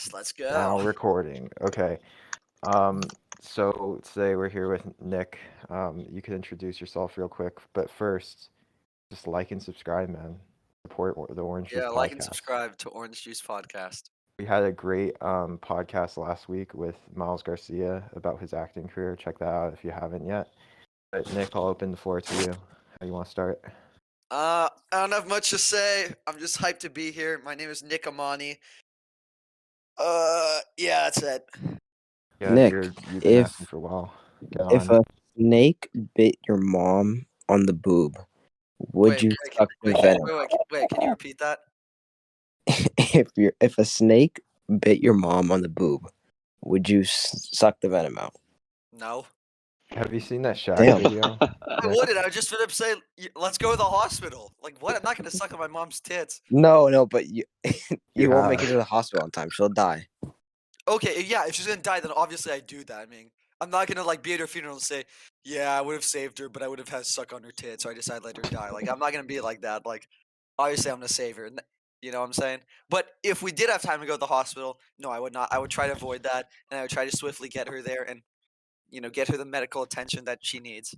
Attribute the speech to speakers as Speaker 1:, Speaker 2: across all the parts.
Speaker 1: podcast. Let's
Speaker 2: Now
Speaker 1: go.
Speaker 2: recording. Okay. So today we're here with Nick. You could introduce yourself real quick, but first, just like and subscribe, man. Support the Orange Juice
Speaker 1: Yeah, like and
Speaker 2: podcast.
Speaker 1: subscribe to Orange Juice Podcast.
Speaker 2: We had a great podcast last week with Miles Garcia about his acting career. Check that out if you haven't yet. But Nick, I'll open the floor to you. How you want to start?
Speaker 1: I don't have much to say. I'm just hyped to be here. My name is Nick Eimani. Yeah, that's it.
Speaker 2: Yeah,
Speaker 3: Nick,
Speaker 2: you've been asking
Speaker 3: if
Speaker 2: for a while. Get
Speaker 3: if
Speaker 2: on.
Speaker 3: a snake bit your mom on the boob, would
Speaker 1: Wait,
Speaker 3: you
Speaker 1: wait,
Speaker 3: suck the
Speaker 1: wait,
Speaker 3: venom?
Speaker 1: wait. Can you repeat that?
Speaker 3: If a snake bit your mom on the boob, would you suck the venom out?
Speaker 1: No.
Speaker 2: Have you seen that Shaq
Speaker 3: Damn.
Speaker 2: video?
Speaker 1: I
Speaker 2: Nick?
Speaker 1: wouldn't. I was just gonna say, let's go to the hospital. Like, what? I'm not gonna suck on my mom's tits.
Speaker 3: No, but you
Speaker 2: You
Speaker 3: won't make it
Speaker 2: have.
Speaker 3: to the hospital on time. She'll die.
Speaker 1: Okay, yeah. If she's gonna die, then obviously I do that. I mean, I'm not gonna like be at her funeral and say, yeah, I would have saved her, but I would have had to suck on her tits, so I decided to let her die. Like, I'm not gonna be like that. Like, obviously I'm gonna save her. You know what I'm saying? But if we did have time to go to the hospital, no, I would not. I would try to avoid that, and I would try to swiftly get her there and get her the medical attention that she needs.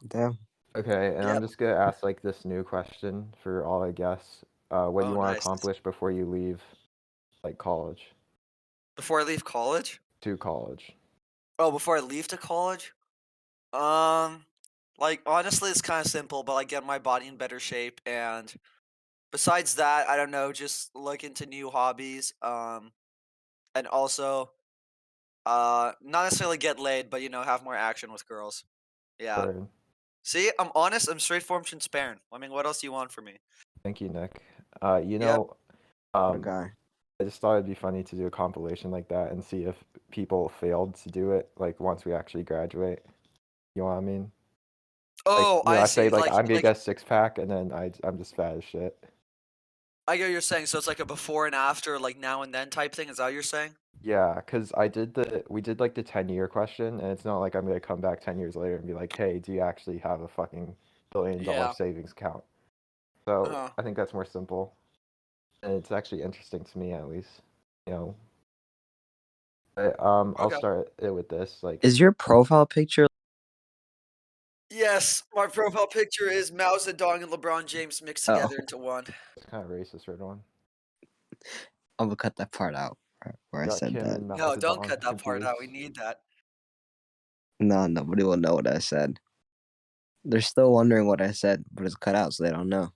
Speaker 3: Damn.
Speaker 2: Okay, and I'm
Speaker 1: Yep.
Speaker 2: just gonna ask like this new question for all our guests. What do
Speaker 1: Oh,
Speaker 2: you want to
Speaker 1: nice.
Speaker 2: accomplish before you leave, like college?
Speaker 1: Before I leave college?
Speaker 2: To college.
Speaker 1: Oh, before I leave to college? Like honestly, it's kind of simple, but like get my body in better shape, and besides that, I don't know, just look into new hobbies. And also, not necessarily get laid, but have more action with girls. Yeah.
Speaker 2: Word.
Speaker 1: See, I'm honest. I'm straightforward, transparent. I mean, what else do you want from me?
Speaker 2: Thank you, Nick. You
Speaker 1: Yep.
Speaker 2: know,
Speaker 3: What a
Speaker 2: um,
Speaker 3: guy.
Speaker 2: I just thought it'd be funny to do a compilation like that and see if people failed to do it, like once we actually graduate. You know what I mean? Like,
Speaker 1: Oh, I
Speaker 2: I say
Speaker 1: see.
Speaker 2: like I'm gonna
Speaker 1: Like
Speaker 2: get 6-pack, and then I'm just fat as shit.
Speaker 1: I get what you're saying. So it's like a before and after, like now and then type thing. Is that what you're saying?
Speaker 2: Yeah, cause we did like the 10-year question, and it's not like I'm gonna come back 10 years later and be like, hey, do you actually have a fucking $1 billion
Speaker 1: Yeah.
Speaker 2: savings account? So
Speaker 1: Uh,
Speaker 2: I think that's more simple, and it's actually interesting to me at least, you know. But, I'll
Speaker 1: okay.
Speaker 2: start it with this. Like,
Speaker 3: Is your profile picture?
Speaker 1: Yes, my profile picture is Mao Zedong and LeBron James mixed
Speaker 3: Oh,
Speaker 1: together into one.
Speaker 2: it's kind of racist, right on.
Speaker 3: I'm gonna cut that part out where I
Speaker 2: Got
Speaker 3: said
Speaker 2: Kim
Speaker 3: that.
Speaker 2: and Mao
Speaker 1: No, don't
Speaker 2: Zedong
Speaker 1: cut that part out. We
Speaker 2: confused.
Speaker 1: need that.
Speaker 3: No, nobody will know what I said. They're still wondering what I said, but it's cut out, so they don't know.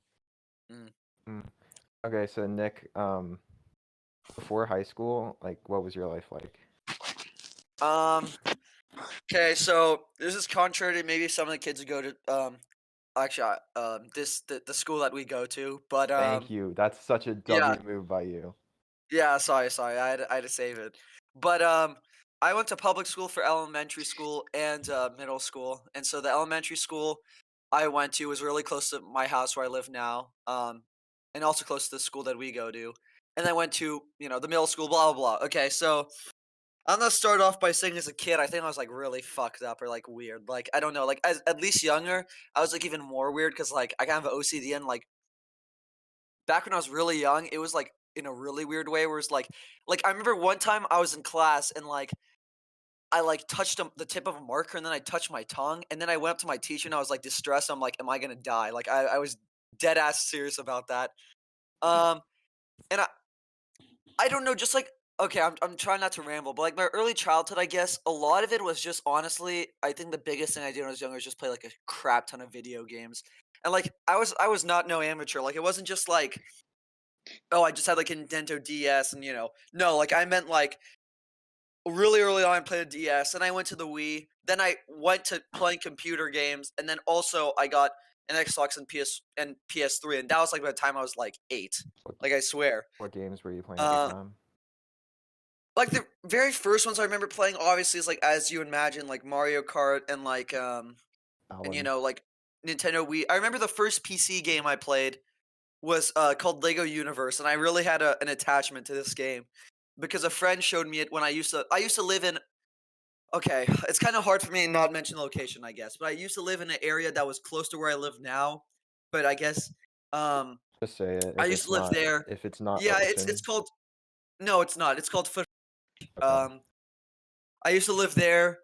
Speaker 2: Mm. Okay, so Nick, before high school, like, what was your life like?
Speaker 1: Okay, so this is contrary to maybe some of the kids who go to actually the school that we go to, but
Speaker 2: Thank you. That's such a
Speaker 1: yeah,
Speaker 2: W move by you.
Speaker 1: yeah, sorry, I had to save it. But I went to public school for elementary school and middle school, and so the elementary school I went to was really close to my house where I live now, and also close to the school that we go to. And then I went to the middle school, blah blah blah. Okay, so I'm gonna start off by saying as a kid, I think I was like really fucked up or like weird. Like I don't know, like as at least younger, I was like even more weird because like I kind of have OCD and like back when I was really young, it was like in a really weird way where it's like I remember one time I was in class and like I like touched the tip of a marker and then I touched my tongue and then I went up to my teacher and I was like distressed. I'm like, am I gonna die? Like I was dead ass serious about that. Um, and I don't know, just like okay, I'm trying not to ramble, but like my early childhood, I guess a lot of it was just honestly, I think the biggest thing I did when I was younger was just play like a crap ton of video games. And like I was not no amateur. Like it wasn't just like, oh, I just had like a Nintendo DS and no, like I meant like really early on I played a DS, and I went to the Wii, then I went to playing computer games, and then also I got an Xbox and PS3, and that was like by the time I was like 8.
Speaker 2: What,
Speaker 1: Like I swear.
Speaker 2: what games were you playing at the
Speaker 1: Uh
Speaker 2: time?
Speaker 1: Like, the very first ones I remember playing, obviously, is, like, As You Imagine, like, Mario Kart and, like, and,
Speaker 2: Alan.
Speaker 1: like, Nintendo Wii. I remember the first PC game I played was, called Lego Universe, and I really had an attachment to this game because a friend showed me it when I used to live in okay, it's kinda hard for me to not mention the location, I guess, but I used to live in an area that was close to where I live now, but I guess,
Speaker 2: Just say it
Speaker 1: I used to live there.
Speaker 2: if it's not
Speaker 1: Yeah, it's
Speaker 2: ocean.
Speaker 1: called No, it's not. It's called Foot.
Speaker 2: Okay.
Speaker 1: I used to live there,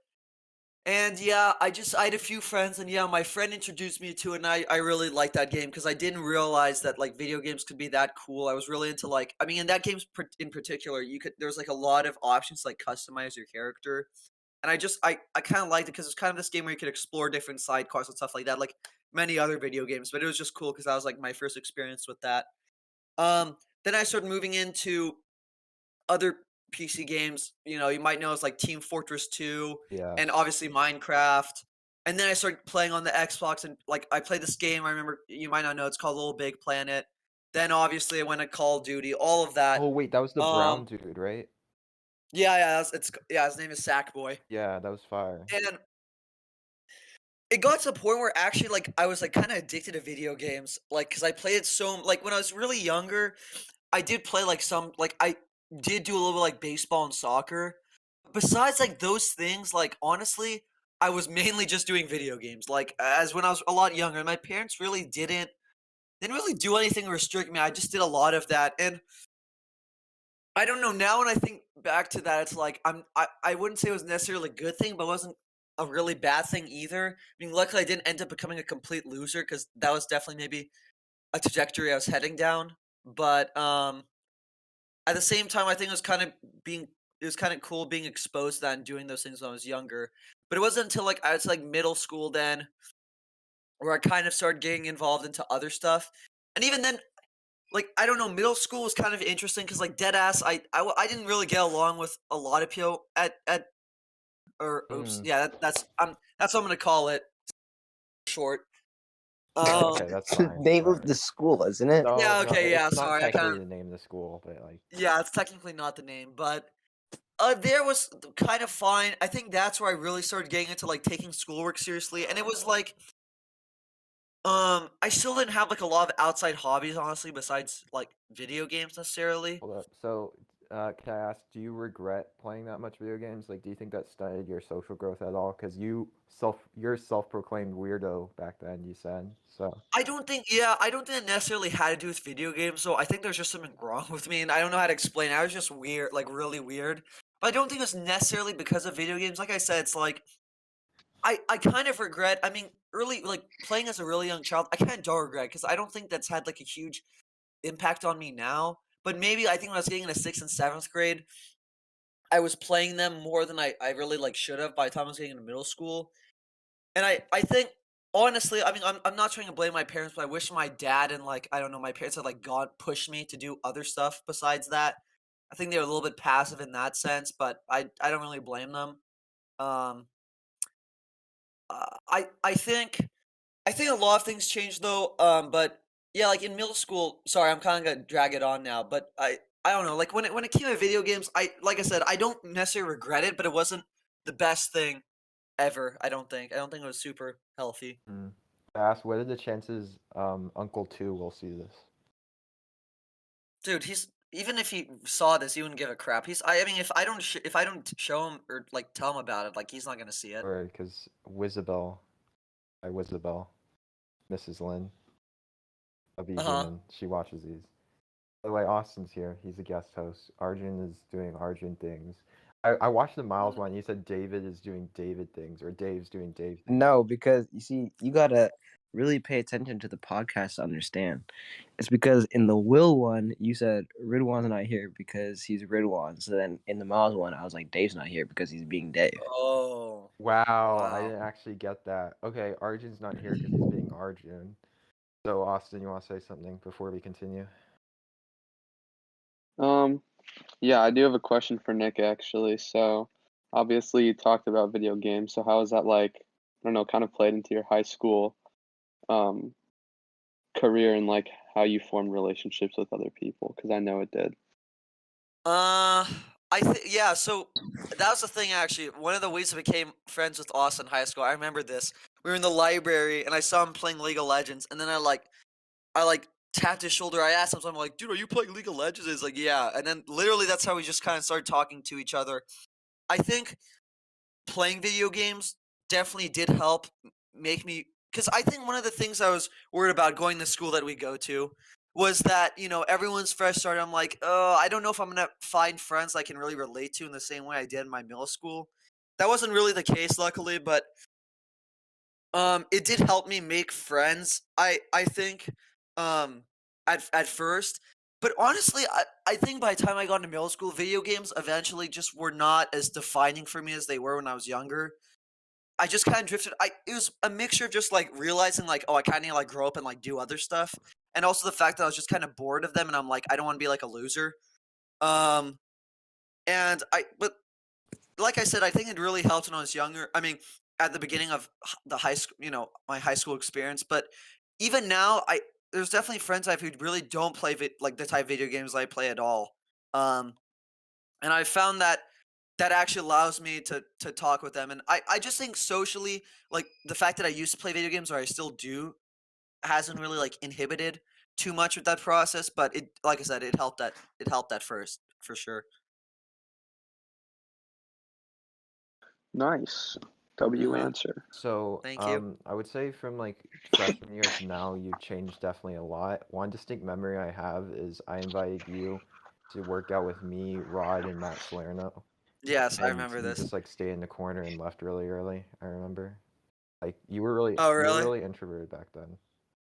Speaker 1: and yeah, I had a few friends, and yeah, my friend introduced me to it, and I really liked that game because I didn't realize that like video games could be that cool. I was really into like, I mean, in that game in particular, there's like a lot of options to like customize your character, and I kind of liked it because it's kind of this game where you could explore different side quests and stuff like that, like many other video games. But it was just cool because that was like my first experience with that. Then I started moving into other PC games. You know, you might know it's like Team Fortress 2 and
Speaker 2: Yes.
Speaker 1: obviously Minecraft. And then I started playing on the Xbox and like I played this game. I remember you might not know it's called Little Big Planet. Then obviously I went to Call of Duty, all of that.
Speaker 2: Oh wait, that was the brown
Speaker 1: Um,
Speaker 2: dude, right?
Speaker 1: yeah, yeah, his name is Sackboy.
Speaker 2: Yeah, that was fire.
Speaker 1: And it got to the point where actually, like, I was, like, kinda addicted to video games, like, cause I played it so like, when I was really younger, I did play, like, I did do a little bit, like, baseball and soccer. Besides, like, those things, like, honestly, I was mainly just doing video games, like, as when I was a lot younger, my parents really didn't really do anything to restrict me, I just did a lot of that, and I don't know, now when I think back to that, it's like I wouldn't say it was necessarily a good thing, but it wasn't a really bad thing either. I mean, luckily I didn't end up becoming a complete loser because that was definitely maybe a trajectory I was heading down. But at the same time, I think it was kind of cool being exposed to that and doing those things when I was younger. But it wasn't until like I was like middle school then where I kind of started getting involved into other stuff. And even then, like, I don't know, middle school was kind of interesting because, like, dead ass, I didn't really get along with a lot of people at or oops,
Speaker 2: Mm.
Speaker 1: yeah, that's what I'm gonna call it, short.
Speaker 2: Okay, that's fine.
Speaker 3: Name of
Speaker 2: Sorry.
Speaker 3: the school, isn't it?
Speaker 2: No,
Speaker 1: Yeah,
Speaker 2: no,
Speaker 1: okay, yeah,
Speaker 2: it's not
Speaker 1: sorry, I
Speaker 2: technically
Speaker 1: kinda
Speaker 2: the name of the school, but like,
Speaker 1: yeah, it's technically not the name, but, there was kind of fine. I think that's where I really started getting into, like, taking schoolwork seriously, and it was like, I still didn't have, like, a lot of outside hobbies, honestly, besides, like, video games necessarily.
Speaker 2: hold up. So, can I ask, do you regret playing that much video games? Like, do you think that stunted your social growth at all? Because you're a self-proclaimed weirdo back then, you said. So,
Speaker 1: I don't think it necessarily had to do with video games, so I think there's just something wrong with me, and I don't know how to explain it. I was just weird, like, really weird. But I don't think it was necessarily because of video games. Like I said, it's like I kind of regret. I mean, early like playing as a really young child, I kind of don't regret because I don't think that's had like a huge impact on me now. But maybe I think when I was getting into sixth and seventh grade, I was playing them more than I really like should have by the time I was getting into middle school. And I think honestly, I mean, I'm not trying to blame my parents, but I wish my dad and like I don't know, my parents had like God pushed me to do other stuff besides that. I think they were a little bit passive in that sense, but I don't really blame them. Um, I think a lot of things changed though. But yeah, like in middle school. Sorry, I'm kind of gonna drag it on now, but I don't know. Like when it came to video games, like I said, I don't necessarily regret it, but it wasn't the best thing ever. I don't think it was super healthy.
Speaker 2: mm. I asked, what are the chances Uncle Two will see this?
Speaker 1: Dude, he's even if he saw this, he wouldn't give a crap. I mean, if I don't show him or like tell him about it, like he's not gonna see it.
Speaker 2: Or because Wizabelle, by Wizabelle, Mrs. Lynn of
Speaker 1: Uh
Speaker 2: Easy
Speaker 1: huh.
Speaker 2: Lynn, she watches these. By the way, Austin's here. He's a guest host. Arjun is doing Arjun things. I watched the Miles one. You said David is doing David things, or Dave's doing Dave things.
Speaker 3: No, because you see, you gotta really pay attention to the podcast to understand. It's because in the Will one, you said Ridwan's not here because he's Ridwan. So then in the Miles one, I was like, Dave's not here because he's being Dave.
Speaker 1: Oh
Speaker 2: Wow, I
Speaker 1: wow.
Speaker 2: didn't actually get that. Okay, Arjun's not here because he's being Arjun. So, Austin, you want to say something before we continue?
Speaker 4: Um, yeah, I do have a question for Nick actually. So, obviously you talked about video games. So how is that like, I don't know, kind of played into your high school um career and like how you formed relationships with other people? Because I know it did.
Speaker 1: Uh, yeah. So that was the thing. Actually, one of the ways I became friends with Austin in high school. I remember this. We were in the library, and I saw him playing League of Legends, and then I like tapped his shoulder. I asked him something like, "Dude, are you playing League of Legends?" He's like, "Yeah." And then literally, that's how we just kind of started talking to each other. I think playing video games definitely did help make me because I think one of the things I was worried about going to school that we go to was that, everyone's fresh started. I'm like, oh, I don't know if I'm gonna find friends I can really relate to in the same way I did in my middle school. That wasn't really the case, luckily, but it did help me make friends. I think, at first, but honestly, I think by the time I got into middle school, video games eventually just were not as defining for me as they were when I was younger. I just kind of drifted. It was a mixture of just like realizing like, oh, I kind of need to like grow up and like do other stuff, and also the fact that I was just kind of bored of them, and I'm like, I don't want to be like a loser. Um, but like I said, I think it really helped when I was younger. I mean, at the beginning of the high school, my high school experience. But even now, there's definitely friends I have who really don't play like the type of video games I play at all. Um, and I found that that actually allows me to talk with them. And I just think socially, like the fact that I used to play video games or I still do hasn't really like inhibited too much with that process. But like I said, it helped at first for sure.
Speaker 4: Nice. W
Speaker 1: Uh-huh.
Speaker 4: answer.
Speaker 2: So,
Speaker 1: Thank you.
Speaker 2: I would say from like freshman year to now, you've changed definitely a lot. One distinct memory I have is I invited you to work out with me, Rod, and Matt Salerno,
Speaker 1: Yes, I
Speaker 2: and
Speaker 1: remember
Speaker 2: you
Speaker 1: this.
Speaker 2: just like stayed in the corner and left really early. I remember. Like
Speaker 1: Oh,
Speaker 2: you were
Speaker 1: really?
Speaker 2: really introverted back then.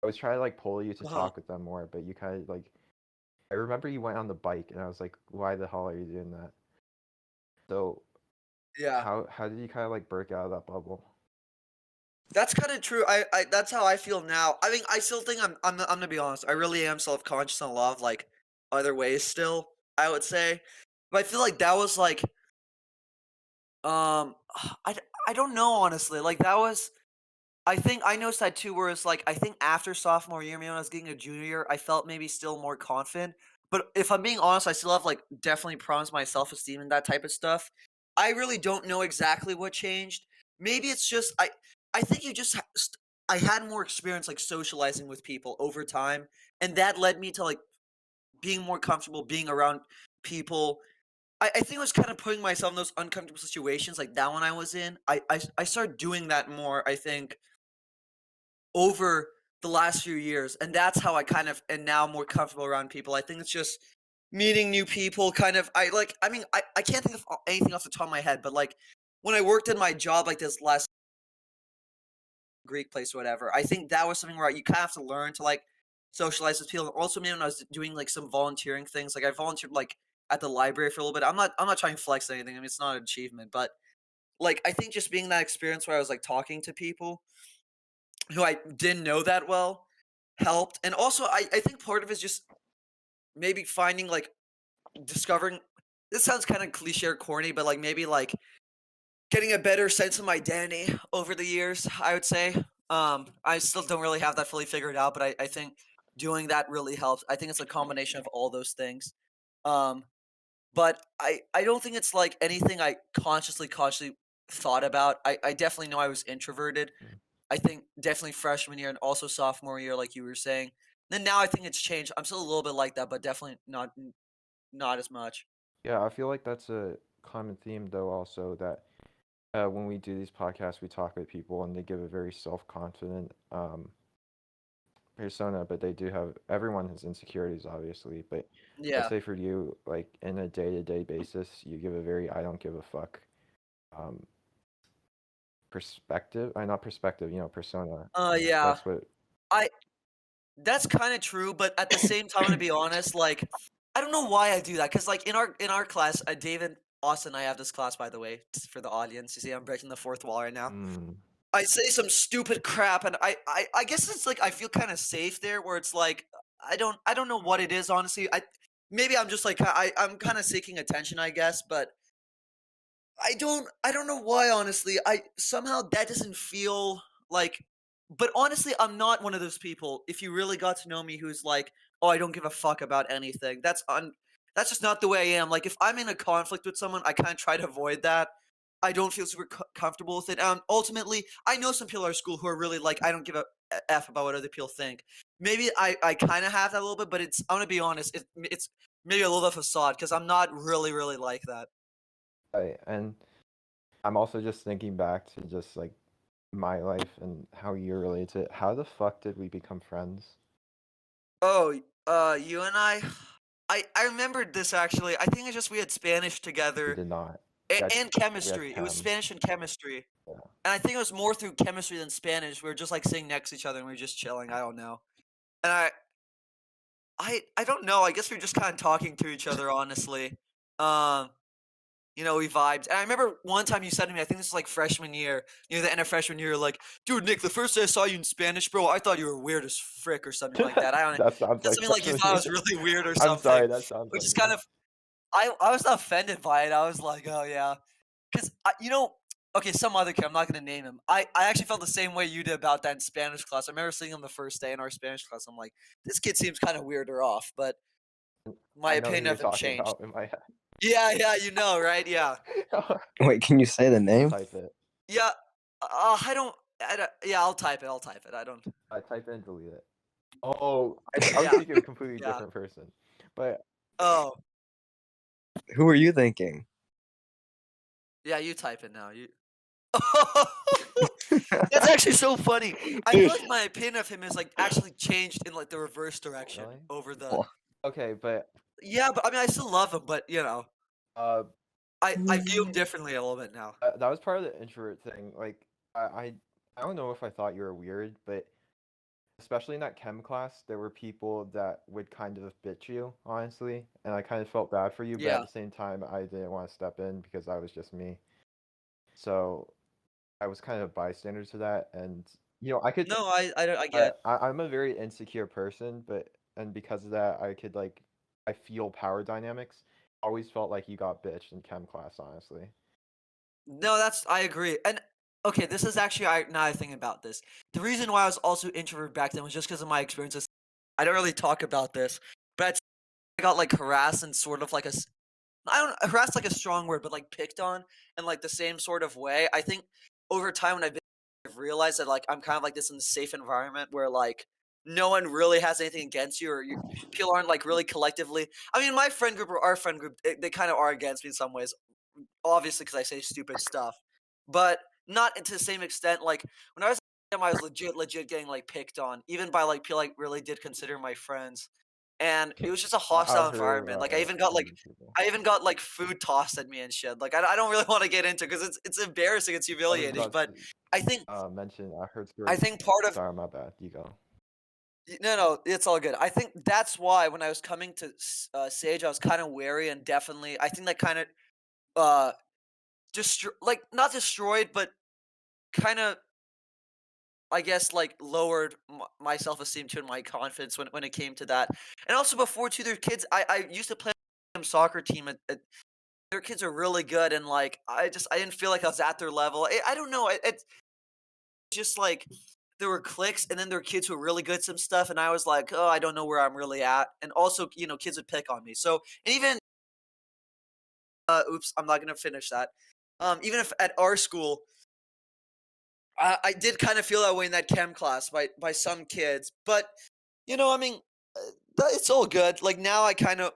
Speaker 2: I was trying to like pull you to
Speaker 1: Oh,
Speaker 2: talk with them more, but you kind of like I remember you went on the bike, and I was like, why the hell are you doing that? So
Speaker 1: yeah.
Speaker 2: how did you kind of like break out of that bubble?
Speaker 1: That's kind of true. That's how I feel now. I mean, I still think I'm gonna be honest. I really am self-conscious in a lot of like other ways still, I would say. But I feel like that was like um I, I don't know honestly. Like that was I think I noticed that too, where it's like I think after sophomore year, maybe when I was getting a junior year, I felt maybe still more confident. But if I'm being honest, I still have like definitely problems with my self-esteem and that type of stuff. I really don't know exactly what changed. Maybe it's just I think you just I had more experience like socializing with people over time, and that led me to like being more comfortable being around people. I think I was kind of putting myself in those uncomfortable situations like that one I was in. I started doing that more, I think, over the last few years, and that's how I kind of am now more comfortable around people. I think it's just meeting new people kind of I mean I can't think of anything off the top of my head, but like when I worked in my job like this last Greek place or whatever, I think that was something where you kind of have to learn to like socialize with people. And also maybe when I was doing like some volunteering things, like I volunteered like at the library for a little bit. I'm not trying to flex anything. I mean it's not an achievement, but like I think just being that experience where I was like talking to people who I didn't know that well helped. And also I think part of it is just maybe finding like discovering this sounds kind of cliche or corny, but like maybe like getting a better sense of my identity over the years, I would say. I still don't really have that fully figured out, but I think doing that really helps. I think it's a combination of all those things. Um, but I don't think it's like anything I consciously thought about. I definitely know I was introverted.
Speaker 2: Mm.
Speaker 1: I think definitely freshman year and also sophomore year, like you were saying. Then now I think it's changed. I'm still a little bit like that, but definitely not as much.
Speaker 2: Yeah, I feel like that's a common theme though also that when we do these podcasts, we talk with people and they give a very self-confident persona, but they do have everyone has insecurities obviously, but I'd
Speaker 1: Yeah.
Speaker 2: say for you, like in a day-to-day basis, you give a very I don't give a fuck um perspective. I not perspective, persona.
Speaker 1: Yeah.
Speaker 2: That's what
Speaker 1: I That's kind of true, but at the same time, to be honest, like I don't know why I do that. Cause like in our class, David, Austin, and I have this class by the way for the audience. You see, I'm breaking the fourth wall right now.
Speaker 2: mm,
Speaker 1: I say some stupid crap, and I guess it's like I feel kind of safe there, where it's like I don't know what it is honestly. Maybe I'm just like I'm kind of seeking attention, I guess, but I don't know why honestly. I somehow that doesn't feel like but honestly, I'm not one of those people. If you really got to know me who's like, "Oh, I don't give a fuck about anything." That's just not the way I am. Like if I'm in a conflict with someone, I kind of try to avoid that. I don't feel super comfortable with it. Ultimately, I know some people at our school who are really like, I don't give a f about what other people think. Maybe I kind of have that a little bit, but I'm gonna be honest, it's maybe a little bit of a facade because I'm not really like that.
Speaker 2: and I'm also just thinking back to just like my life and how you're related to it. How the fuck did we become friends?
Speaker 1: Oh, You and I remembered this actually. I think it's just we had Spanish
Speaker 2: We
Speaker 1: together
Speaker 2: did not.
Speaker 1: and,
Speaker 2: We had,
Speaker 1: and
Speaker 2: we had
Speaker 1: chemistry. It was
Speaker 2: chem.
Speaker 1: Spanish and chemistry.
Speaker 2: Yeah.
Speaker 1: And I think it was more through chemistry than Spanish. We were just like sitting next to each other and we were just chilling. I don't know. And I don't know. I guess we were just kind of talking to each other, honestly. Um, we vibed. And I remember one time you said to me, I think this was like freshman year, near the end of freshman year, like, dude, Nick, the first day I saw you in Spanish, bro, I thought you were weird as frick or something like that. I don't know.
Speaker 2: That sounds like
Speaker 1: Something like you
Speaker 2: freshman
Speaker 1: thought I
Speaker 2: year.
Speaker 1: was really weird or
Speaker 2: I'm
Speaker 1: something.
Speaker 2: sorry, that sounds
Speaker 1: Which
Speaker 2: like
Speaker 1: is kind of, I was not offended by it. I was like, oh yeah. Because, okay, some other kid, I'm not going to name him. I actually felt the same way you did about that in Spanish class. I remember seeing him the first day in our Spanish class. I'm like, this kid seems kind of weird or off, but my
Speaker 2: I know who
Speaker 1: opinion
Speaker 2: you're
Speaker 1: of him
Speaker 2: talking
Speaker 1: changed.
Speaker 2: about in my head.
Speaker 1: Yeah, you know, right? Yeah.
Speaker 3: Wait, can you say the name?
Speaker 2: Type it.
Speaker 1: Yeah. I don't, yeah, I'll type it. I don't.
Speaker 2: I type it and delete it. Oh, I was
Speaker 1: Yeah.
Speaker 2: thinking of a completely
Speaker 1: Yeah.
Speaker 2: different person. But
Speaker 1: Oh,
Speaker 3: Who are you thinking?
Speaker 1: yeah, you type it now. You. That's actually so funny. I feel like my opinion of him is like actually changed in like the reverse direction
Speaker 2: really?
Speaker 1: over the.
Speaker 3: Well,
Speaker 2: Okay, but
Speaker 1: Yeah, but I mean, I still love him, but
Speaker 2: uh
Speaker 1: I view him differently a little bit now.
Speaker 2: that was part of the introvert thing. Like I don't know if I thought you were weird, but especially in that chem class, there were people that would kind of bitch you, honestly, and I kind of felt bad for you, but at
Speaker 1: Yeah.
Speaker 2: the same time, I didn't want to step in because I was just me. So I was kind of a bystander to that, and I could.
Speaker 1: No, I get.
Speaker 2: I'm a very insecure person, and because of that, I feel power dynamics. Always felt like you got bitched in chem class, honestly.
Speaker 1: No, I agree. And okay, this is actually now I think about this. The reason why I was also introvert back then was just because of my experiences. I don't really talk about this, but I got like harassed and sort of like I don't harassed like a strong word, but like picked on in like the same sort of way. I think over time when I've realized that like I'm kind of like this in a safe environment where like no one really has anything against you, or people aren't like really collectively. I mean, my friend group or our friend group, they kind of are against me in some ways, obviously because I say stupid stuff, but not to the same extent. Like when I was I was legit getting like picked on, even by like people like really did consider my friends, and it was just a hostile
Speaker 2: I've heard
Speaker 1: environment.
Speaker 2: of
Speaker 1: Like other people. I even got like food tossed at me and shit. Like I don't really want to get into because it's embarrassing, it's
Speaker 2: I was
Speaker 1: humiliating.
Speaker 2: about
Speaker 1: But
Speaker 2: to
Speaker 1: I think
Speaker 2: mention. I heard
Speaker 1: I
Speaker 2: stories.
Speaker 1: think part of
Speaker 2: Sorry, my bad. You go.
Speaker 1: no, it's all good. I think that's why when I was coming to Sage, I was kind of wary and definitely I think that kind of uh like not destroyed, but kind of I guess like lowered my self esteem too and my confidence when it came to that. And also before too, their kids. I used to play on a soccer team. Their kids are really good, and like I didn't feel like I was at their level. I don't know. It's just like there were cliques, and then there were kids who were really good at some stuff, and I was like, oh, I don't know where I'm really at. And also, kids would pick on me. So and even oops, I'm not gonna finish that. Even if at our school I did kind of feel that way in that chem class by some kids, but I mean, it's all good. Like now, I kind of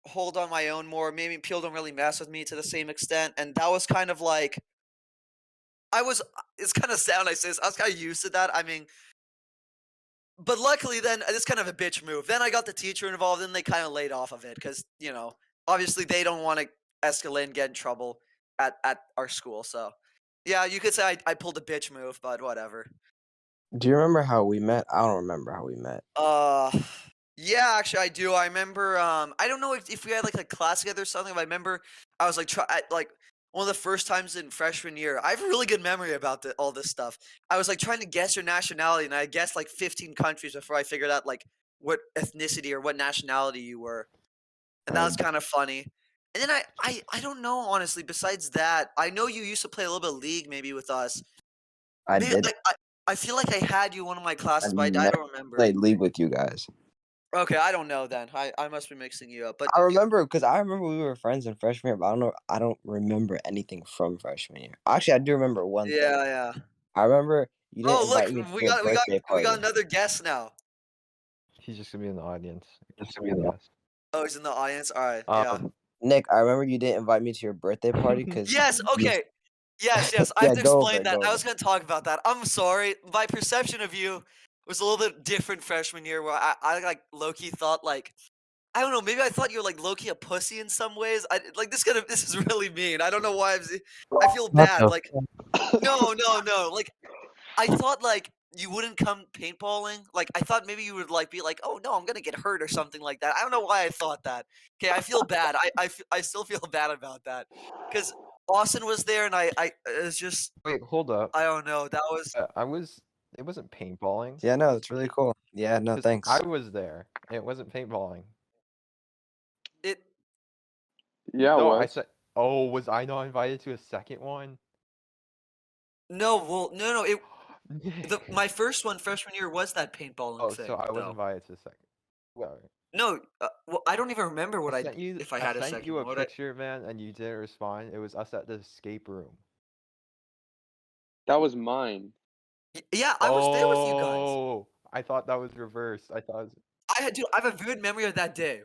Speaker 1: hold on my own more. Maybe people don't really mess with me to the same extent, and that was kind of like I was. It's kind of sad when I say this. I was kind of used to that. I mean, but luckily, then it's kind of a bitch move. Then I got the teacher involved, and they kind of laid off of it because obviously they don't want to escalate and get in trouble at our school. So yeah, you could say I pulled a bitch move, but whatever.
Speaker 3: Do you remember how we met? I don't remember how we met.
Speaker 1: Yeah, actually, I do. I remember. I don't know if we had like a class together or something. But I remember I was like, like one of the first times in freshman year. I have a really good memory about all this stuff. I was like trying to guess your nationality, and I guessed like 15 countries before I figured out like what ethnicity or what nationality you were, and that was kind of funny. And then I don't know honestly. Besides that, I know you used to play a little bit of League maybe with us.
Speaker 3: I
Speaker 1: Maybe
Speaker 3: did.
Speaker 1: I feel like I had you in one of my
Speaker 3: I
Speaker 1: classes, but I
Speaker 3: never
Speaker 1: don't remember.
Speaker 3: played League with you guys.
Speaker 1: Okay, I don't know then. I must be mixing you up. But
Speaker 3: I remember because I remember we were friends in freshman year, but I don't know. I don't remember anything from freshman year. Actually, I do remember one thing.
Speaker 1: yeah.
Speaker 3: I remember you didn't
Speaker 1: Oh,
Speaker 3: invite
Speaker 1: look,
Speaker 3: me to
Speaker 1: we
Speaker 3: your
Speaker 1: got
Speaker 3: birthday party.
Speaker 1: another guest now.
Speaker 2: He's just gonna be in the audience.
Speaker 1: Oh, he's in the audience. All right, yeah.
Speaker 3: Nick, I remember you didn't invite me to your birthday party because
Speaker 1: Yes. Okay. Yes. I
Speaker 3: Yeah,
Speaker 1: have to
Speaker 3: go over
Speaker 1: explain
Speaker 3: it,
Speaker 1: that.
Speaker 3: go
Speaker 1: I
Speaker 3: over
Speaker 1: was going to talk about that. I'm sorry. My perception of you, was a little bit different freshman year where I like low key thought like I don't know, maybe I thought you were like low key a pussy in some ways. Like this is really mean. I don't know why I feel
Speaker 3: What
Speaker 1: bad.
Speaker 3: the
Speaker 1: Like no. Like I thought like you wouldn't come paintballing. Like I thought maybe you would like be like, oh no, I'm gonna get hurt or something like that. I don't know why I thought that. Okay, I feel bad. I still feel bad about that because Austin was there and I it was just
Speaker 2: Wait, hold up.
Speaker 1: I don't know. That was
Speaker 2: I was. It wasn't paintballing
Speaker 3: Yeah, no, it's really cool. Yeah, no,
Speaker 2: because
Speaker 3: thanks.
Speaker 2: I was there. And it wasn't paintballing.
Speaker 1: it.
Speaker 4: Yeah, it
Speaker 2: No, I
Speaker 4: was.
Speaker 2: said. Oh, was I not invited to a second one?
Speaker 1: No, well, no.
Speaker 2: Nick.
Speaker 1: My first one freshman year was that paintballing
Speaker 2: Oh, so
Speaker 1: thing
Speaker 2: I was
Speaker 1: though.
Speaker 2: invited to the second. Well,
Speaker 1: No, well, I don't even remember what
Speaker 2: I
Speaker 1: I
Speaker 2: sent you.
Speaker 1: if I
Speaker 2: I
Speaker 1: had a
Speaker 2: sent
Speaker 1: second
Speaker 2: you a
Speaker 1: one. What
Speaker 2: picture, man, and you didn't respond. It was us at the escape room.
Speaker 4: That was mine.
Speaker 1: Yeah, I was there with you guys.
Speaker 2: Oh, I thought that was reversed. I thought it was.
Speaker 1: Dude, I have a vivid memory of that day.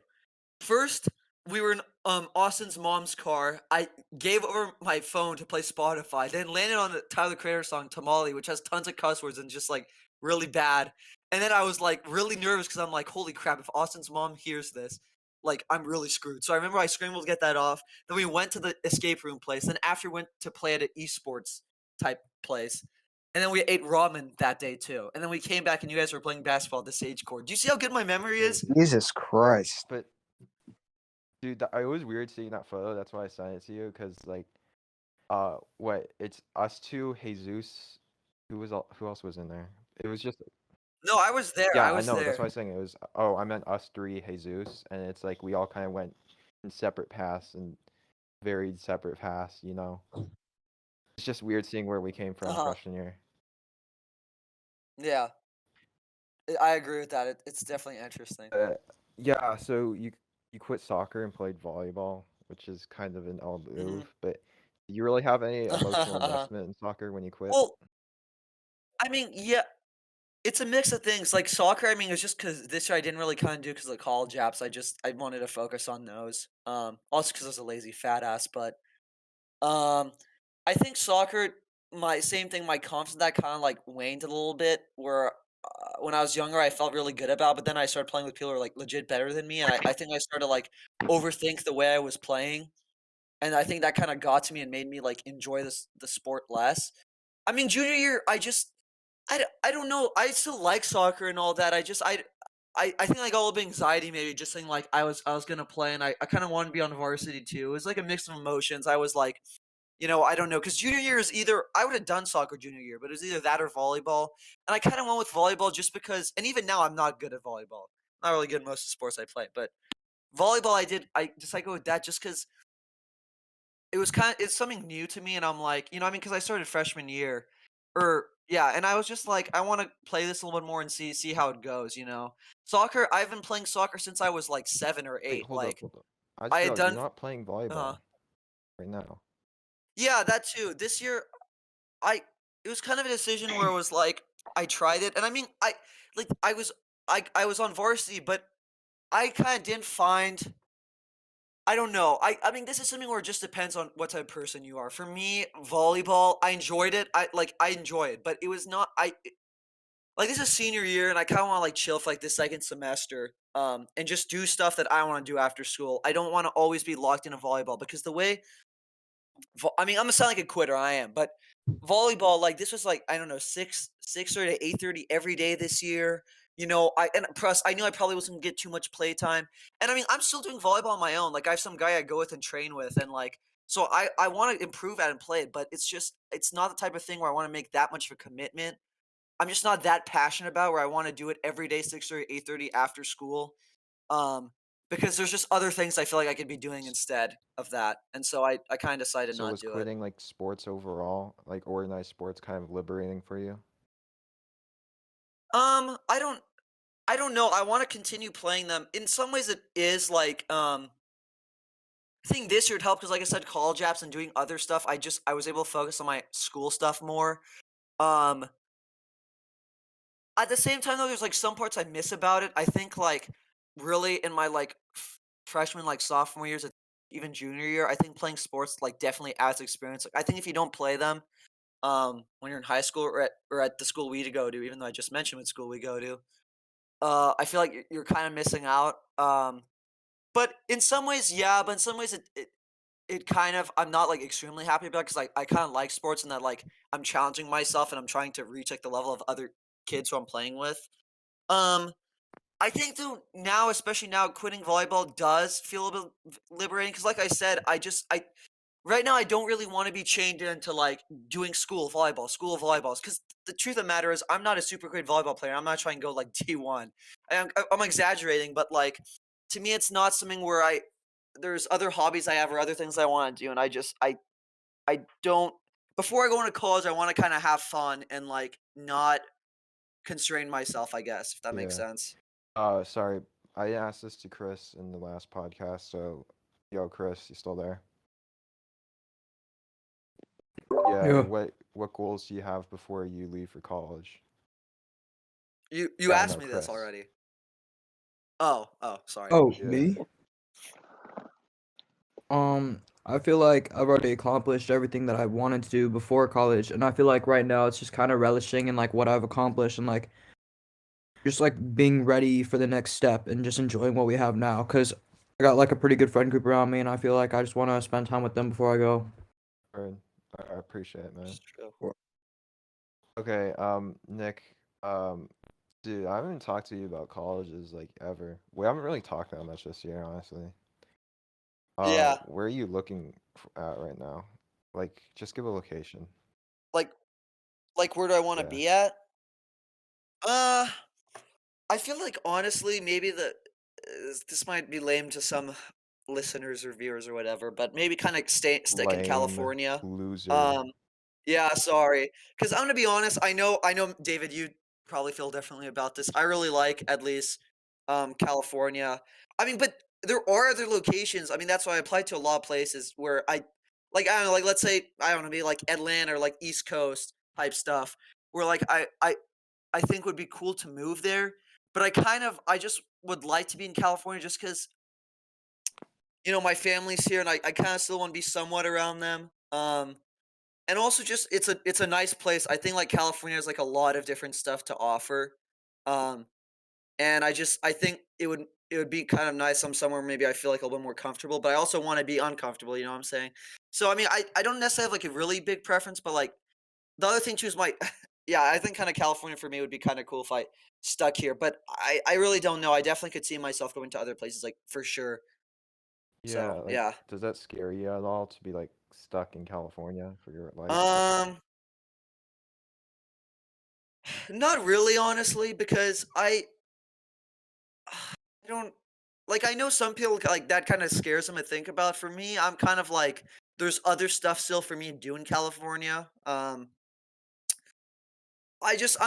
Speaker 1: First, we were in Austin's mom's car. I gave over my phone to play Spotify, then landed on the Tyler the Creator song "Tamale," which has tons of cuss words and just like really bad. And then I was like really nervous because I'm like, holy crap! If Austin's mom hears this, like I'm really screwed. So I remember I scrambled to get that off. Then we went to the escape room place. Then after went to play at an esports type place. And then we ate ramen that day too. And then we came back and you guys were playing basketball at the Sage Court. Do you see how good my memory is?
Speaker 3: Jesus Christ.
Speaker 2: But dude, it was weird seeing that photo. That's why I sent it to you, because like, what? It's us two, Jesus. Who else was in there? It was just.
Speaker 1: No, I was there.
Speaker 2: Yeah,
Speaker 1: I
Speaker 2: I
Speaker 1: was
Speaker 2: know. That's
Speaker 1: there.
Speaker 2: why I was saying it was. Oh, I meant us three, Jesus, and it's like we all kind of went in separate paths and varied separate paths. You know, it's just weird seeing where we came from
Speaker 1: Uh-huh.
Speaker 2: freshman year.
Speaker 1: Yeah. I agree with that. It's definitely interesting.
Speaker 2: Yeah. So you quit soccer and played volleyball, which is kind of an odd
Speaker 1: Mhm.
Speaker 2: move. But do you really have any emotional
Speaker 1: Uh-huh.
Speaker 2: investment in soccer when you quit?
Speaker 1: Well, I mean, yeah, it's a mix of things. Like soccer, I mean, it was just because this year I didn't really kind of do because of the college apps. I wanted to focus on those. Also because I was a lazy fat ass. But I think soccer, my same thing. My confidence in that kind of like waned a little bit. Where when I was younger, I felt really good about, but then I started playing with people who are like legit better than me, and I think I started to like overthink the way I was playing, and I think that kind of got to me and made me like enjoy the sport less. I mean, junior year, I don't know. I still like soccer and all that. I think I got a little bit of anxiety maybe just saying like I was gonna play and I kind of wanted to be on varsity too. It was like a mix of emotions. I was like, I don't know, because junior year is either I would have done soccer junior year, but it was either that or volleyball. And I kind of went with volleyball just because, and even now I'm not good at volleyball. Not really good at most of the sports I play, but volleyball I go with that just because it's something new to me, and I'm like, I mean, because I started freshman year, or yeah, and I was just like, I want to play this a little bit more and see how it goes. Soccer, I've been playing soccer since I was like 7 or 8.
Speaker 2: Hold up,
Speaker 1: Like
Speaker 2: hold up. I just
Speaker 1: I had
Speaker 2: realized you're
Speaker 1: done,
Speaker 2: not playing
Speaker 1: uh,
Speaker 2: volleyball right now.
Speaker 1: yeah, that too. This year, I it was kind of a decision where it was like I tried it, and I mean, I was on varsity, but I kind of didn't find. I don't know. I mean, this is something where it just depends on what type of person you are. For me, volleyball, I enjoyed it. I enjoy it, but it was not. Like this is senior year, and I kind of want to like chill for like the second semester, and just do stuff that I want to do after school. I don't want to always be locked into volleyball because the way I mean, I'm gonna sound like a quitter. I am, but volleyball, like this was like I don't know, 6:30 to 8:30 every day this year. And plus I knew I probably wasn't gonna get too much play time. And I mean, I'm still doing volleyball on my own. Like I have some guy I go with and train with, and like so I want to improve at and play it, but it's not the type of thing where I want to make that much of a commitment. I'm just not that passionate about where I want to do it every day, 6:30, 8:30 after school. Um, because there's just other things I feel like I could be doing instead of that, and so I kind of decided
Speaker 2: So
Speaker 1: not
Speaker 2: was
Speaker 1: to do it.
Speaker 2: quitting like sports overall, like organized sports, kind of liberating for you?
Speaker 1: I don't know. I want to continue playing them. In some ways, it is like I think this year would help because, like I said, college apps and doing other stuff. I was able to focus on my school stuff more. Um, at the same time, though, there's like some parts I miss about it. I think like really in my like freshman like sophomore years, even junior year, I think playing sports like definitely adds experience. Like I think if you don't play them, when you're in high school or at the school we go to, even though I just mentioned what school we go to. I feel like you're kind of missing out. But in some ways, yeah. But in some ways, it kind of I'm not like extremely happy about because I kind of like sports and that like I'm challenging myself and I'm trying to reach like the level of other kids who I'm playing with. Um, I think though now, especially now, quitting volleyball does feel a bit liberating because, like I said, I right now I don't really want to be chained into like doing school volleyballs. Because the truth of the matter is, I'm not a super great volleyball player. I'm not trying to go like D1. I'm exaggerating, but like to me, it's not something where there's other hobbies I have or other things I want to do, and I don't. Before I go into college, I want to kind of have fun and like not constrain myself. I guess if that makes
Speaker 2: Yeah.
Speaker 1: sense.
Speaker 2: Sorry, I asked this to Chris in the last podcast. So, yo, Chris, you still there? Yeah.
Speaker 3: Yeah.
Speaker 2: What goals do you have before you leave for college?
Speaker 1: You
Speaker 2: Yeah,
Speaker 1: asked
Speaker 2: no,
Speaker 1: me this
Speaker 2: Chris.
Speaker 1: already. Oh, sorry.
Speaker 3: Oh,
Speaker 2: Yeah.
Speaker 3: me?
Speaker 5: I feel like I've already accomplished everything that I wanted to do before college, and I feel like right now it's just kind of relishing in like what I've accomplished and like just like being ready for the next step and just enjoying what we have now. Cause I got like a pretty good friend group around me, and I feel like I just want to spend time with them before I go.
Speaker 2: Word. I appreciate it, man.
Speaker 1: It's true.
Speaker 2: Okay, Nick, dude, I haven't talked to you about colleges like ever. We haven't really talked that much this year, honestly.
Speaker 1: Yeah.
Speaker 2: Where are you looking at right now? Like, just give a location.
Speaker 1: Like where do I want to
Speaker 2: Yeah.
Speaker 1: be at? Uh, I feel like honestly, maybe this might be lame to some listeners or viewers or whatever, but maybe kind of stick in
Speaker 2: Lame
Speaker 1: California.
Speaker 2: loser.
Speaker 1: Um, yeah, sorry, because I'm gonna be honest. I know, David, you probably feel differently about this. I really like at least California. I mean, but there are other locations. I mean, that's why I applied to a lot of places where I don't know, like let's say I don't know, maybe like Atlanta or like East Coast type stuff, where like I think would be cool to move there. But I just would like to be in California just because my family's here and I kind of still want to be somewhat around them. And also just it's a nice place. I think like California has like a lot of different stuff to offer. Um, and I think it would be kind of nice. I'm somewhere maybe I feel like a little more comfortable, but I also want to be uncomfortable. You know what I'm saying? So I mean, I don't necessarily have like a really big preference, but like the other thing too is my yeah, I think kind of California for me would be kind of cool if I stuck here, but I really don't know. I definitely could see myself going to other places like for sure.
Speaker 2: Yeah,
Speaker 1: So
Speaker 2: like,
Speaker 1: yeah.
Speaker 2: does that scare you at all to be like stuck in California for your life?
Speaker 1: Um, not really, honestly, because I don't like. I know some people like that kind of scares them to think about. For me, I'm kind of like there's other stuff still for me to do in California. I'm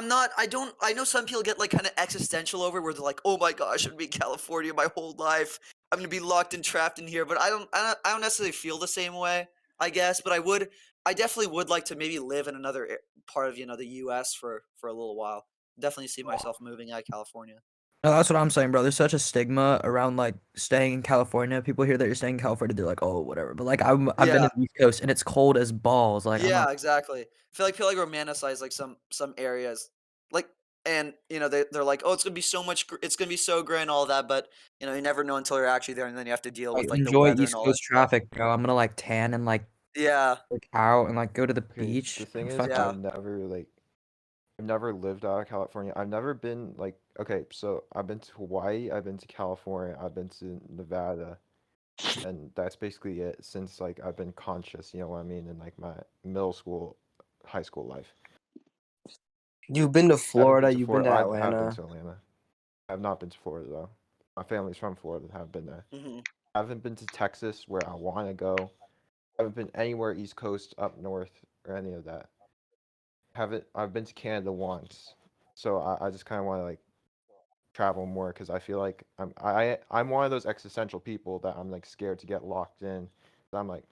Speaker 1: not I know some people get like kind of existential over where they're like, "Oh my gosh, I'm gonna be in California my whole life. I'm gonna be locked and trapped in here." But I don't necessarily feel the same way, I guess, but I definitely would like to maybe live in another part of, the US for a little while. Definitely see myself moving out of California.
Speaker 5: No, that's what I'm saying, bro. There's such a stigma around like staying in California. People hear that you're staying in California, they're like, oh, whatever. But like I've been
Speaker 1: Yeah.
Speaker 5: to the East Coast and it's cold as balls. Like I'm not.
Speaker 1: Yeah, exactly. I feel like romanticize like some areas. Like and they're like, "Oh, it's going to be so great and all that," but you never know until you're actually there and then you have to deal
Speaker 5: Like,
Speaker 1: with like the
Speaker 5: enjoy
Speaker 1: weather and
Speaker 5: East
Speaker 1: all that
Speaker 5: Coast
Speaker 1: stuff.
Speaker 5: traffic, bro. I'm gonna like tan and like
Speaker 1: Yeah.
Speaker 5: work out and like go to the
Speaker 2: Okay,
Speaker 5: beach.
Speaker 2: the thing
Speaker 5: and
Speaker 2: is,
Speaker 5: fuck
Speaker 1: Yeah.
Speaker 2: I've never lived out of California. I've never been like, okay, so I've been to Hawaii, I've been to California, I've been to Nevada, and that's basically it since like I've been conscious, you know what I mean, in like my middle school, high school life.
Speaker 3: You've been to
Speaker 2: Never
Speaker 3: Florida.
Speaker 2: to
Speaker 3: You've been
Speaker 2: Florida.
Speaker 3: to
Speaker 2: I have been
Speaker 3: Atlanta.
Speaker 2: to Atlanta. I've not been to Florida though. My family's from Florida. Have been there.
Speaker 1: Mhm.
Speaker 2: I haven't been to Texas where I want to go. I haven't been anywhere East Coast, up north, or any of that. Haven't. I've been to Canada once, so I just kind of want to like travel more because I feel like I'm one of those existential people that I'm like scared to get locked in. I'm like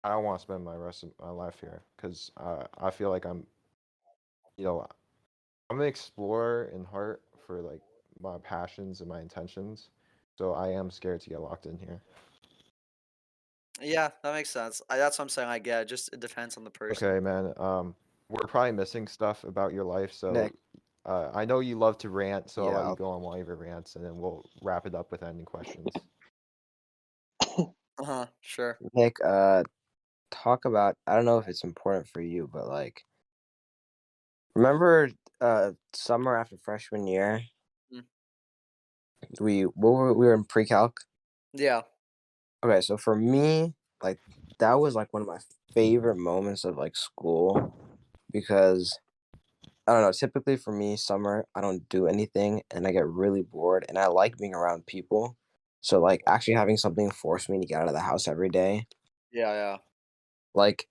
Speaker 2: I don't want to spend my rest of my life here because I feel like you know I'm an explorer in heart for like my passions and my intentions. So I am scared to get locked in here.
Speaker 1: Yeah, that makes sense. That's what I'm saying. I get. Just it depends on the person.
Speaker 2: Okay, man. we're probably missing stuff about your life. So
Speaker 3: Nick.
Speaker 2: I know you love to rant, so I'll
Speaker 3: Yeah,
Speaker 2: let you
Speaker 3: I'll-
Speaker 2: go on one of your rants, and then we'll wrap it up with ending questions.
Speaker 1: Sure.
Speaker 3: Nick, talk about, I don't know if it's important for you, but like, remember summer after freshman year?
Speaker 1: Mm.
Speaker 3: We were in pre-calc.
Speaker 1: Yeah.
Speaker 3: Okay, so for me, like that was like one of my favorite moments of like school because I don't know, typically for me, summer, I don't do anything and I get really bored and I like being around people. So like actually having something force me to get out of the house every day,
Speaker 1: Yeah. Yeah.
Speaker 3: like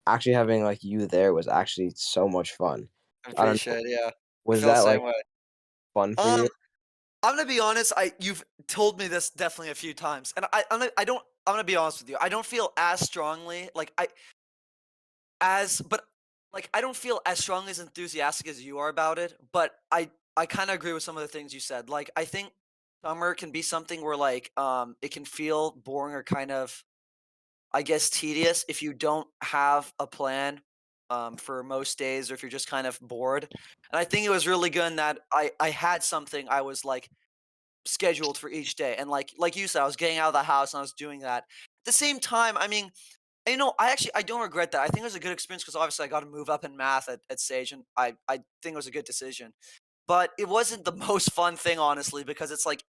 Speaker 3: actually having like you there was actually so much fun.
Speaker 1: I
Speaker 3: I don't know,
Speaker 1: appreciate it. Yeah. I
Speaker 3: was
Speaker 1: feel the
Speaker 3: that like
Speaker 1: same way.
Speaker 3: fun for
Speaker 1: Um,
Speaker 3: you?
Speaker 1: I'm gonna be honest. You've told me this definitely a few times, and I don't. I'm gonna be honest with you. I don't feel as strongly like but like I don't feel as strongly as enthusiastic as you are about it. But I kind of agree with some of the things you said. Like I think summer can be something where like it can feel boring or kind of, I guess, tedious if you don't have a plan for most days, or if you're just kind of bored. And I think it was really good in that I had something I was like scheduled for each day, and like you said, I was getting out of the house and I was doing that. At the same time, I mean, I don't regret that. I think it was a good experience because obviously I got to move up in math at Sage, and I think it was a good decision. But it wasn't the most fun thing, honestly, because it's like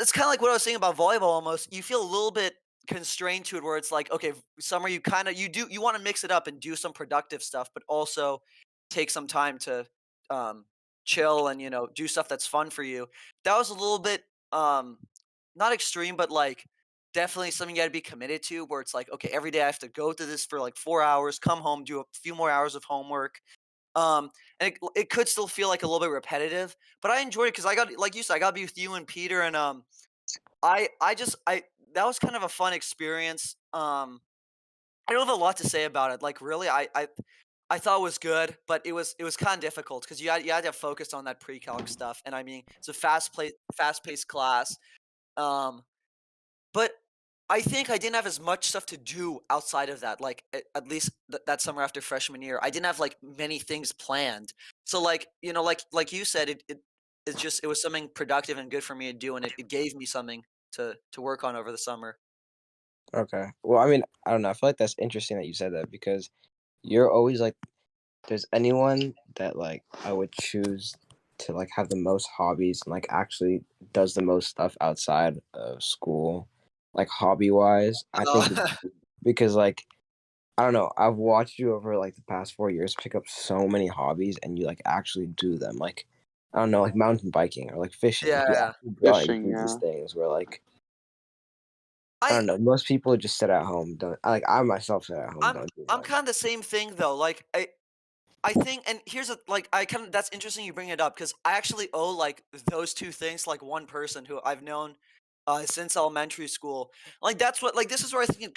Speaker 1: it's kind of like what I was saying about volleyball. Almost, you feel a little bit constrained to it, where it's like, okay, summer, you want to mix it up and do some productive stuff, but also take some time to um, chill and do stuff that's fun for you. That was a little bit not extreme, but like definitely something you got to be committed to. Where it's like, okay, every day I have to go through this for like 4 hours, come home, do a few more hours of homework, um, and it could still feel like a little bit repetitive, but I enjoyed it because I got, like you said, I got to be with you and Peter, and I that was kind of a fun experience. I don't have a lot to say about it. Like really, I thought it was good, but it was kind of difficult because you had to focus on that pre-calc stuff, and I mean it's a fast paced class. Um, but I think I didn't have as much stuff to do outside of that, like, at least that summer after freshman year. I didn't have, like, many things planned. So, like, like you said, it was something productive and good for me to do, and it gave me something to work on over the summer.
Speaker 3: Okay. Well, I mean, I don't know. I feel like that's interesting that you said that because you're always like, there's anyone that like I would choose to like have the most hobbies and like actually does the most stuff outside of school, like hobby wise. I think
Speaker 1: Uh,
Speaker 3: because like I don't know, I've watched you over like the past 4 years pick up so many hobbies and you like actually do them. Like I don't know, like mountain biking or like fishing. Like you
Speaker 1: yeah.
Speaker 3: actually go out and
Speaker 4: Fishing,
Speaker 3: do these
Speaker 4: yeah.
Speaker 3: things where like I
Speaker 1: I
Speaker 3: don't know, most people just sit at home. Don't like I myself sit at home,
Speaker 1: I'm
Speaker 3: don't do
Speaker 1: I'm
Speaker 3: much.
Speaker 1: kinda the same thing, though, like, I think, and here's a like I kind of that's interesting you bring it up because I actually owe like those two things to like one person who I've known since elementary school. Like that's what like this is where I think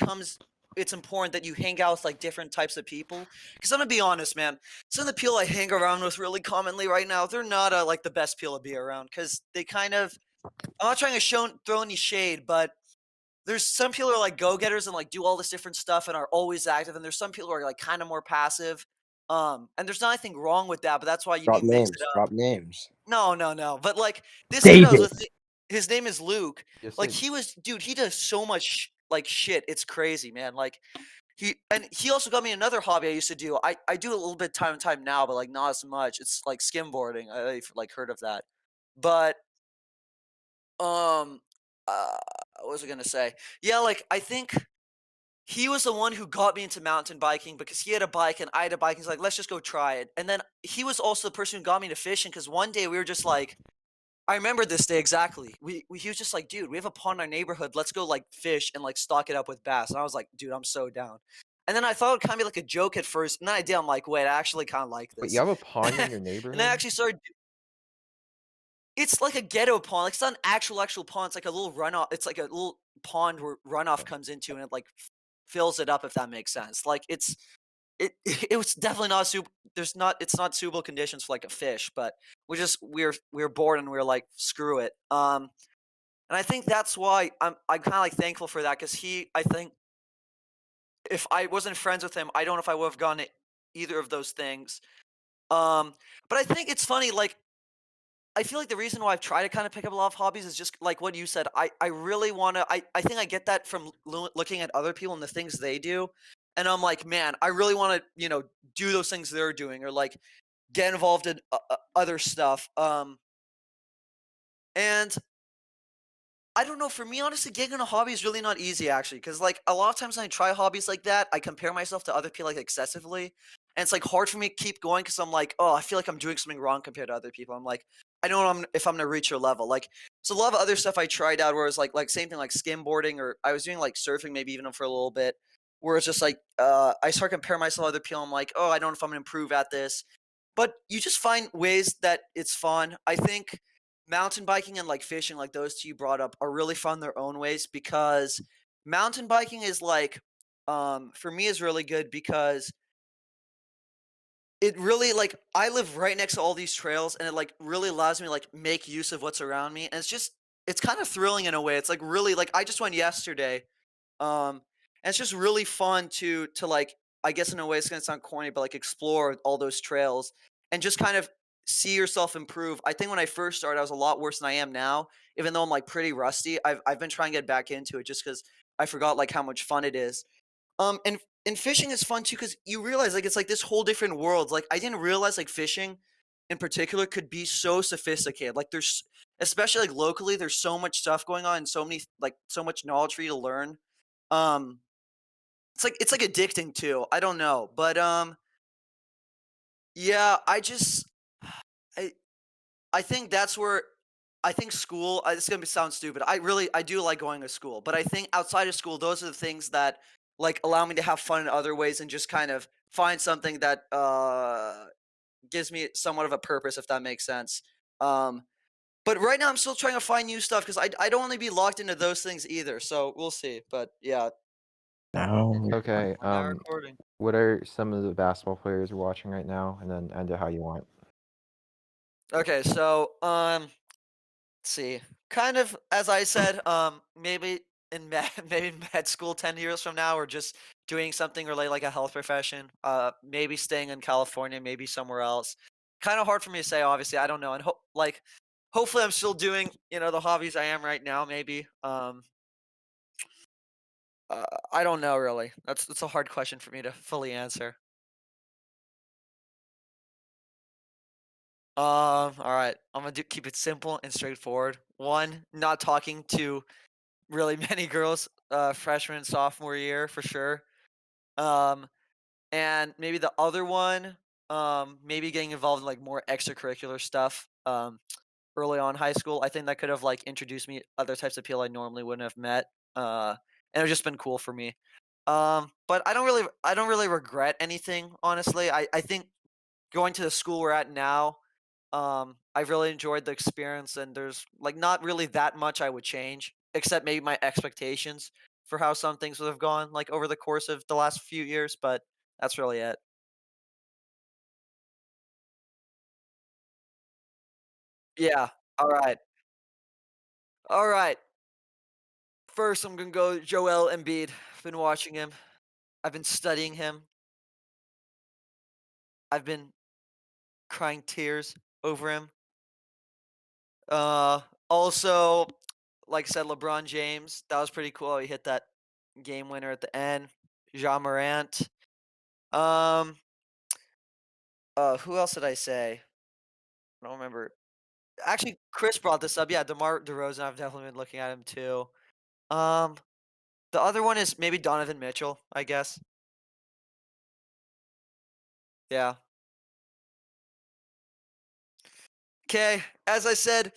Speaker 1: it's important that you hang out with like different types of people. Because I'm gonna be honest, man, some of the people I hang around with really commonly right now, they're not like the best people to be around because they kind of, I'm not trying to throw any shade, but there's some people who are like go-getters and like do all this different stuff and are always active, and there's some people who are like kind of more passive. And there's not anything wrong with that, but that's why
Speaker 3: Drop
Speaker 1: you mix it
Speaker 3: names.
Speaker 1: up.
Speaker 3: Drop names.
Speaker 1: No, no, no. But like this kid I was
Speaker 5: David.
Speaker 1: with, his name is Luke.
Speaker 2: Yes,
Speaker 1: Like he was, dude, he does so much like shit. It's crazy, man. Like he also got me another hobby I used to do. I do a little bit time to time now, but like not as much. It's like skimboarding. I've like heard of that, but um, what was I gonna say? Yeah, like I think he was the one who got me into mountain biking because he had a bike and I had a bike. He's like, let's just go try it. And then he was also the person who got me to fishing because one day we were just like, I remember this day exactly. He was just like, dude, we have a pond in our neighborhood. Let's go like fish and like stock it up with bass. And I was like, dude, I'm so down. And then I thought it would kind of be like a joke at first. And then I did. I'm like, wait, I actually kind of like
Speaker 2: but you
Speaker 1: this.
Speaker 2: have a pond in your
Speaker 1: And I
Speaker 2: neighborhood?
Speaker 1: actually started. It's like a ghetto pond. Like it's not an actual pond. It's like a little runoff. It's like a little pond where runoff comes into, and it like fills it up. If that makes sense. Like it it was definitely not super. It's not suitable conditions for like a fish, but we were bored and we were like, screw it. And I think that's why I'm kind of like thankful for that because I think if I wasn't friends with him, I don't know if I would have gone either of those things. But I think it's funny, like I feel like the reason why I've tried to kind of pick up a lot of hobbies is just like what you said. I really want to. I think I get that from looking at other people and the things they do, and I'm like, man, I really want to do those things they're doing or like get involved in other stuff. And I don't know. For me, honestly, getting in a hobby is really not easy, actually, because like a lot of times when I try hobbies like that, I compare myself to other people like excessively, and it's like hard for me to keep going because I'm like, oh, I feel like I'm doing something wrong compared to other people. I'm like, I don't know if I'm gonna reach your level. Like, so a lot of other stuff I tried out where it's like same thing like skimboarding or I was doing like surfing maybe even for a little bit, where it's just like I start comparing myself to other people. I'm like, oh, I don't know if I'm gonna improve at this, but you just find ways that it's fun. I think mountain biking and like fishing, like those two you brought up, are really fun in their own ways because mountain biking is like, for me is really good because it really like I live right next to all these trails and it like really allows me to like make use of what's around me and it's kind of thrilling in a way. It's like really like I just went yesterday and it's just really fun to like I guess in a way it's gonna sound corny, but like explore all those trails and just kind of see yourself improve. I think when I first started, I was a lot worse than I am now. Even though I'm like pretty rusty, I've been trying to get back into it just because I forgot like how much fun it is. And fishing is fun too because you realize like it's like this whole different world. Like I didn't realize like fishing in particular could be so sophisticated. Like there's especially like locally, there's so much stuff going on and so many like so much knowledge for you to learn. Um, it's like addicting too. I don't know, but yeah, I I think that's where I think school. It's gonna sound stupid. I do like going to school, but I think outside of school, those are the things that like allow me to have fun in other ways and just kind of find something that gives me somewhat of a purpose, if that makes sense. Um, but right now, I'm still trying to find new stuff because I don't want to be locked into those things either. So we'll see. But yeah,
Speaker 3: No.
Speaker 2: Okay.
Speaker 1: we're now recording.
Speaker 2: What are some of the basketball players you're watching right now, and then end it how you want.
Speaker 1: Okay, so let's see. Kind of as I said, maybe in med, maybe in med school 10 years from now, or just doing something related like a health profession. Maybe staying in California, maybe somewhere else. Kind of hard for me to say, obviously. I don't know, and like hopefully I'm still doing the hobbies I am right now. Maybe. I don't know really. That's a hard question for me to fully answer. All right. I'm gonna keep it simple and straightforward. One, not talking to really many girls freshman and sophomore year for sure. Um and maybe the other one maybe getting involved in like more extracurricular stuff early on in high school. I think that could have like introduced me other types of people I normally wouldn't have met. And it's just been cool for me. But I don't really regret anything, honestly. I think going to the school we're at now, I've really enjoyed the experience, and there's like not really that much I would change, except maybe my expectations for how some things would have gone like over the course of the last few years. But that's really it. Yeah. All right. All right. First, I'm gonna go Joel Embiid. I've been watching him. I've been studying him. I've been crying tears over him. Also, like I said, LeBron James. That was pretty cool. He hit that game winner at the end. Jean Morant. Um, who else did I say? I don't remember. Actually, Chris brought this up. Yeah, DeMar DeRozan. I've definitely been looking at him too. Um, the other one is maybe Donovan Mitchell, I guess. Yeah. Okay. As I said,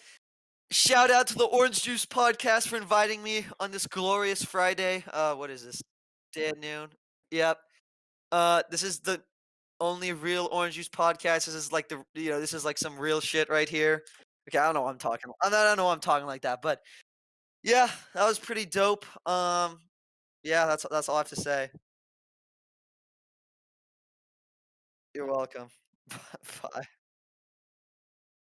Speaker 1: shout out to the Orange Juice Podcast for inviting me on this glorious Friday. What is this? Day at noon. Yep. This is the only real Orange Juice podcast. This is like this is like some real shit right here. Okay, I don't know what I'm talking. I don't know why I'm talking like that, but yeah, that was pretty dope. Yeah, that's all I have to say. You're welcome. Bye.